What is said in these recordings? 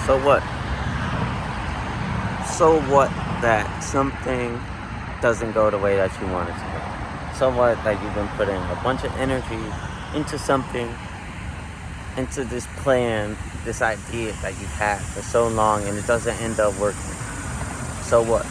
So what? So what that something doesn't go the way that you want it to go? So what that you've been putting a bunch of energy into something, into this plan, this idea that you've had for so long and it doesn't end up working? So what?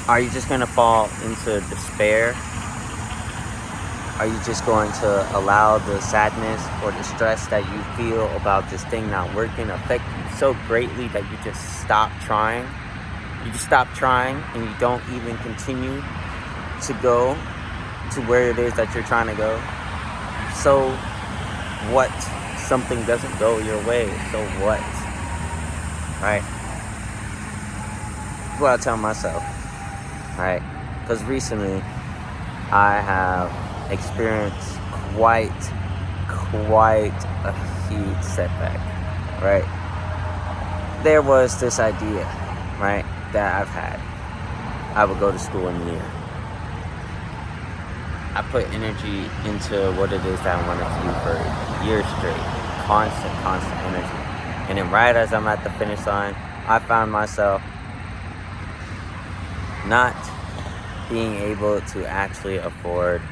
Are you just going to fall into despair? Are you just going to allow the sadness or the stress that you feel about this thing not working affect you so greatly that you just stop trying? You just stop trying and you don't even continue to go to where it is that you're trying to go. So what? Something doesn't go your way. So what? Right? That's what I tell myself. Right? Because recently I have experienced quite a huge setback. Right? There was this idea, right, that I've had. I would go to school in the year. I put energy into what it is that I wanted to do for years straight. Constant energy. And then right as I'm at the finish line, I found myself not being able to actually afford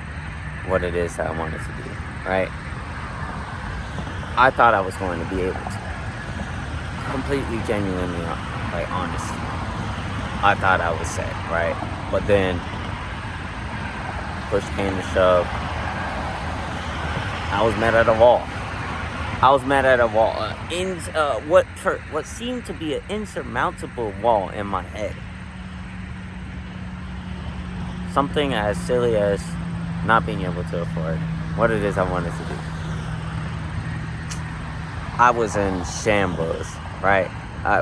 what it is that I wanted to do, right? I thought I was going to be able to. Completely, genuinely, like, honestly. I thought I was set, right? But then, push came to shove. I was met at a wall. What seemed to be an insurmountable wall in my head. Something as silly as not being able to afford what it is I wanted to do. I was in shambles, right?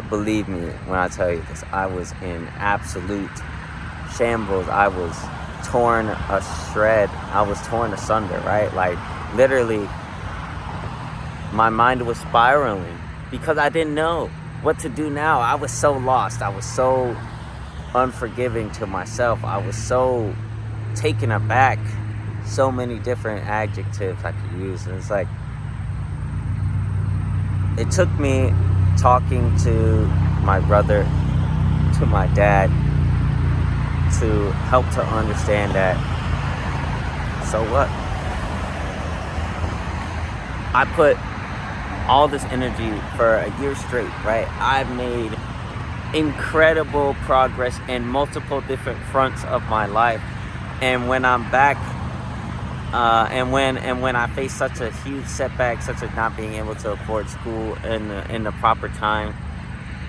Believe me when I tell you this. I was in absolute shambles. I was torn asunder, right? Like, literally, my mind was spiraling because I didn't know what to do now. I was so lost. I was so unforgiving to myself. I was so taken aback. So many different adjectives I could use. And it's like, it took me talking to my brother, to my dad, to help to understand that, so what? I put all this energy for a year straight, right? I've made incredible progress in multiple different fronts of my life. And when I'm back, and when I face such a huge setback, such as not being able to afford school in the proper time,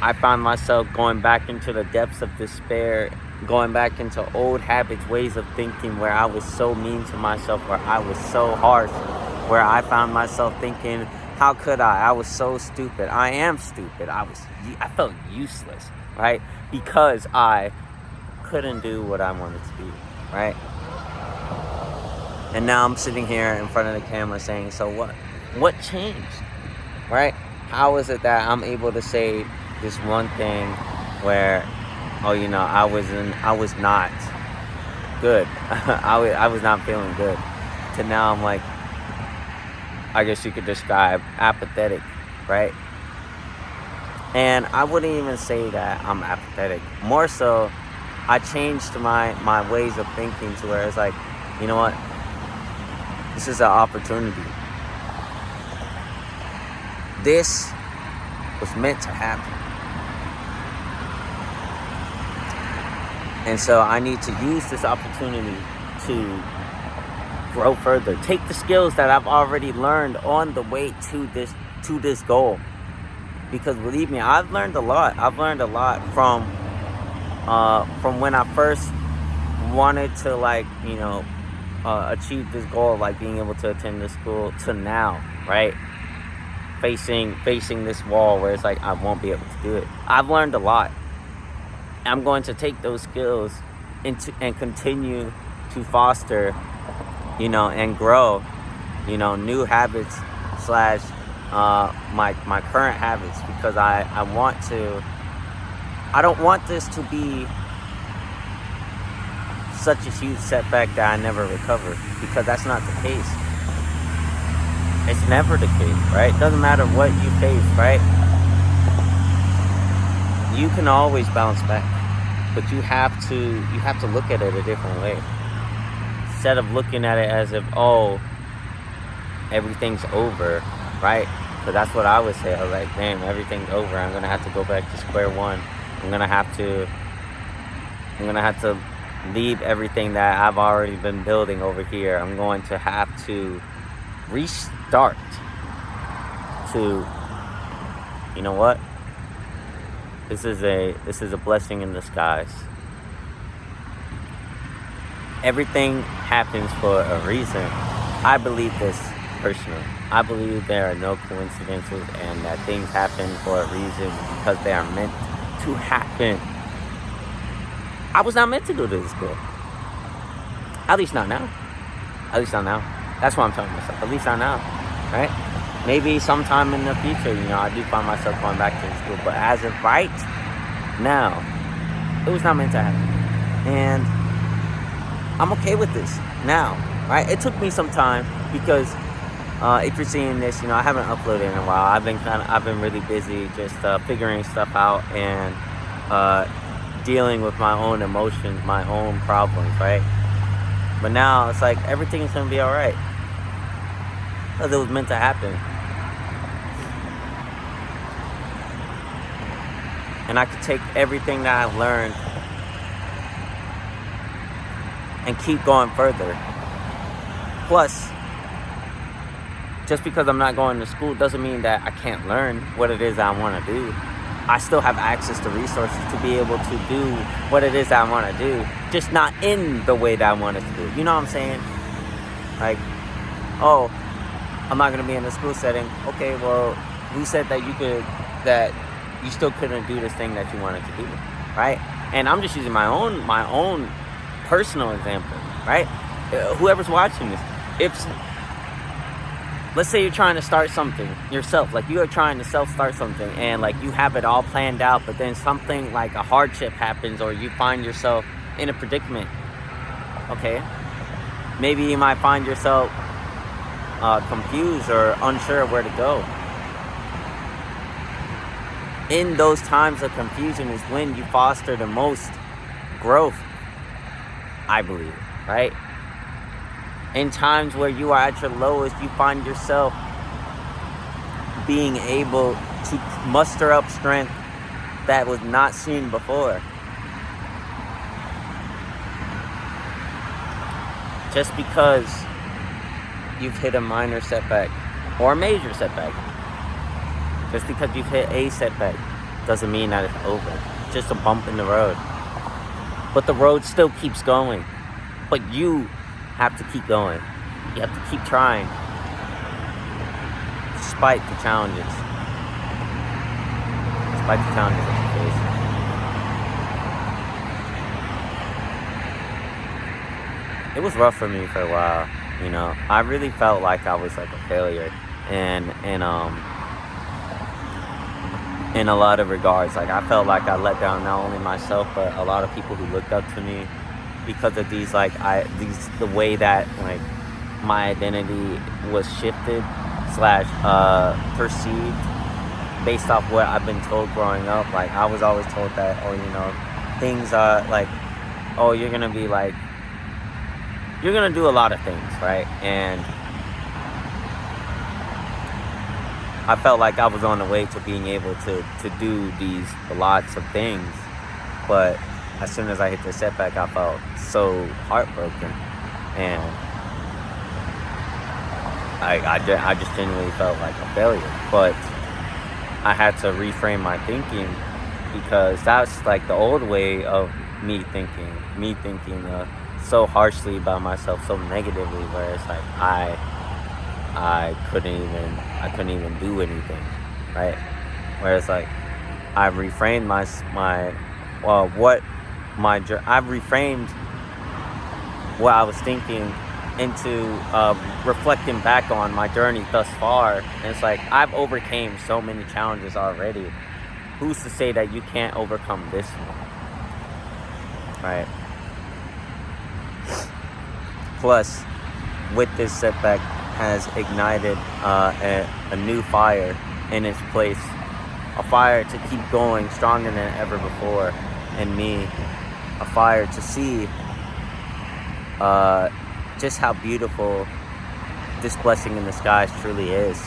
I found myself going back into the depths of despair, going back into old habits, ways of thinking where I was so mean to myself, where I was so harsh, where I found myself thinking, how could I? I was so stupid. I am stupid. I felt useless, right? Because I couldn't do what I wanted to do, right? And now I'm sitting here in front of the camera saying, so what? What changed, right? How is it that I'm able to say this one thing where, I was not good. I was not feeling good. To now I'm like, I guess you could describe apathetic, right? And I wouldn't even say that I'm apathetic. More so, I changed my ways of thinking to where it's like, you know what? This is an opportunity. This was meant to happen. And so I need to use this opportunity to grow further. Take the skills that I've already learned on the way to this goal. Because believe me, I've learned a lot. I've learned a lot from when I first wanted to, achieve this goal of, like, being able to attend this school to now, right? Facing this wall where it's like I won't be able to do it. I've learned a lot. I'm going to take those skills and continue to foster, and grow, new habits / my current habits, because I don't want this to be such a huge setback that I never recover, because that's not the case. It's never the case, right? Doesn't matter what you face, right? you can always bounce back, but you have to look at it a different way. Instead of looking at it as if, oh, everything's over, right? Because that's what I would say. I was like, damn, everything's over. I'm gonna have to go back to square one. I'm gonna have to leave everything that I've already been building over here. I'm going to have to restart to, you know what? This is a blessing in disguise. Everything happens for a reason. I believe this personally. I believe there are no coincidences and that things happen for a reason because they are meant to happen. I was not meant to go to this school. At least not now. At least not now. That's what I'm telling myself. At least not now. Right? Maybe sometime in the future, I do find myself going back to the school. But as of right now, it was not meant to happen. And I'm okay with this now. Right? It took me some time because if you're seeing this, I haven't uploaded in a while. I've been really busy just figuring stuff out and dealing with my own emotions, my own problems, right? But now it's like everything's gonna be all right because it was meant to happen. And I could take everything that I've learned and keep going further. Plus, just because I'm not going to school doesn't mean that I can't learn what it is I want to do. I still have access to resources to be able to do what it is that I want to do, just not in the way that I want it to do. You know what I'm saying? Like, oh, I'm not going to be in a school setting. Okay, well, who said that you still couldn't do this thing that you wanted to do, right? And I'm just using my own personal example, right? Whoever's watching this, let's say you're trying to start something yourself, like you are trying to self-start something and like you have it all planned out, but then something like a hardship happens or you find yourself in a predicament, okay? Maybe you might find yourself confused or unsure of where to go. In those times of confusion is when you foster the most growth, I believe, right? In times where you are at your lowest, you find yourself being able to muster up strength that was not seen before. Just because you've hit a minor setback or a major setback, just because you've hit a setback doesn't mean that it's over. It's just a bump in the road. But the road still keeps going. But you have to keep going. You have to keep trying despite the challenges. Despite the challenges that you face. It was rough for me for a while, I really felt like I was like a failure in a lot of regards. Like I felt like I let down not only myself but a lot of people who looked up to me because of the way that like my identity was shifted / perceived based off what I've been told growing up. Like I was always told that, things are like, you're gonna be like, you're gonna do a lot of things, right? And I felt like I was on the way to being able to do these lots of things, but as soon as I hit the setback, I felt so heartbroken, and I just genuinely felt like a failure. But I had to reframe my thinking because that's like the old way of me thinking so harshly about myself, so negatively, where it's like I couldn't even do anything, right? Whereas like I reframed I reframed what I was thinking into reflecting back on my journey thus far, and it's like I've overcame so many challenges already. Who's to say that you can't overcome this one, right? Plus, with this setback has ignited a new fire in its place a fire to keep going stronger than ever before in me, a fire to see just how beautiful this blessing in disguise truly is.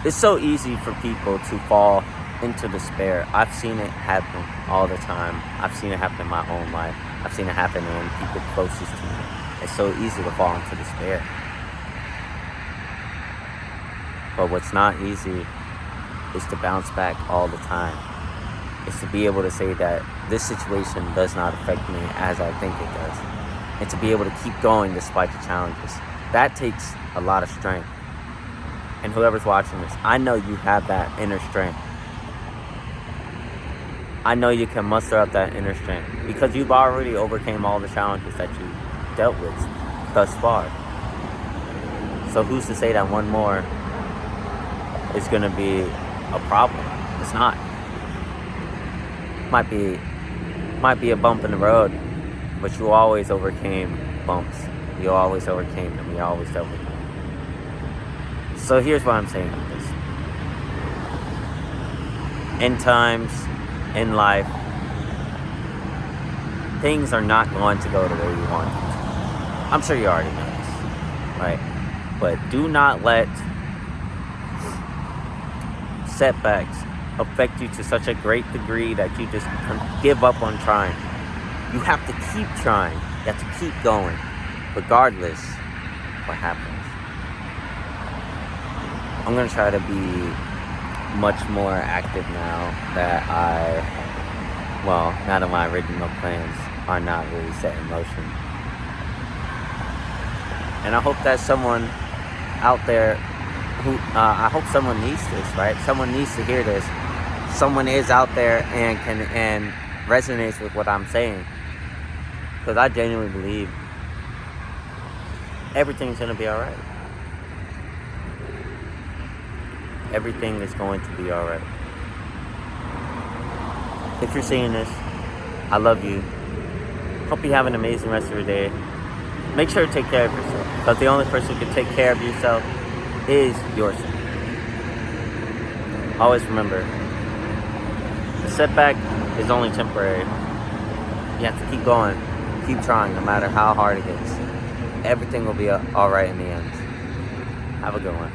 It's so easy for people to fall into despair. I've seen it happen all the time. I've seen it happen in my own life. I've seen it happen in people closest to me. It's so easy to fall into despair. But what's not easy is to bounce back all the time. It's to be able to say that this situation does not affect me as I think it does. And to be able to keep going despite the challenges. That takes a lot of strength. And whoever's watching this, I know you have that inner strength. I know you can muster up that inner strength because you've already overcame all the challenges that you dealt with thus far. So who's to say that one more is going to be a problem? It's not. Might be a bump in the road, but you always overcame bumps. You always overcame them. You always dealt with them. So here's what I'm saying with this. In times, in life, things are not going to go the way you want them to. I'm sure you already know this, right? But do not let setbacks affect you to such a great degree that you just give up on trying. You have to keep trying. You have to keep going, regardless what happens. I'm going to try to be much more active now that now that my original plans are not really set in motion. And I hope that someone out there I hope someone needs this, right? Someone needs to hear this. Someone is out there and resonates with what I'm saying. Because I genuinely believe everything's going to be alright. Everything is going to be alright. If you're seeing this, I love you. Hope you have an amazing rest of your day. Make sure to take care of yourself. Because the only person who can take care of yourself is yourself. Always remember, the setback is only temporary. You have to keep going. Keep trying, no matter how hard it gets. Everything will be alright in the end. Have a good one.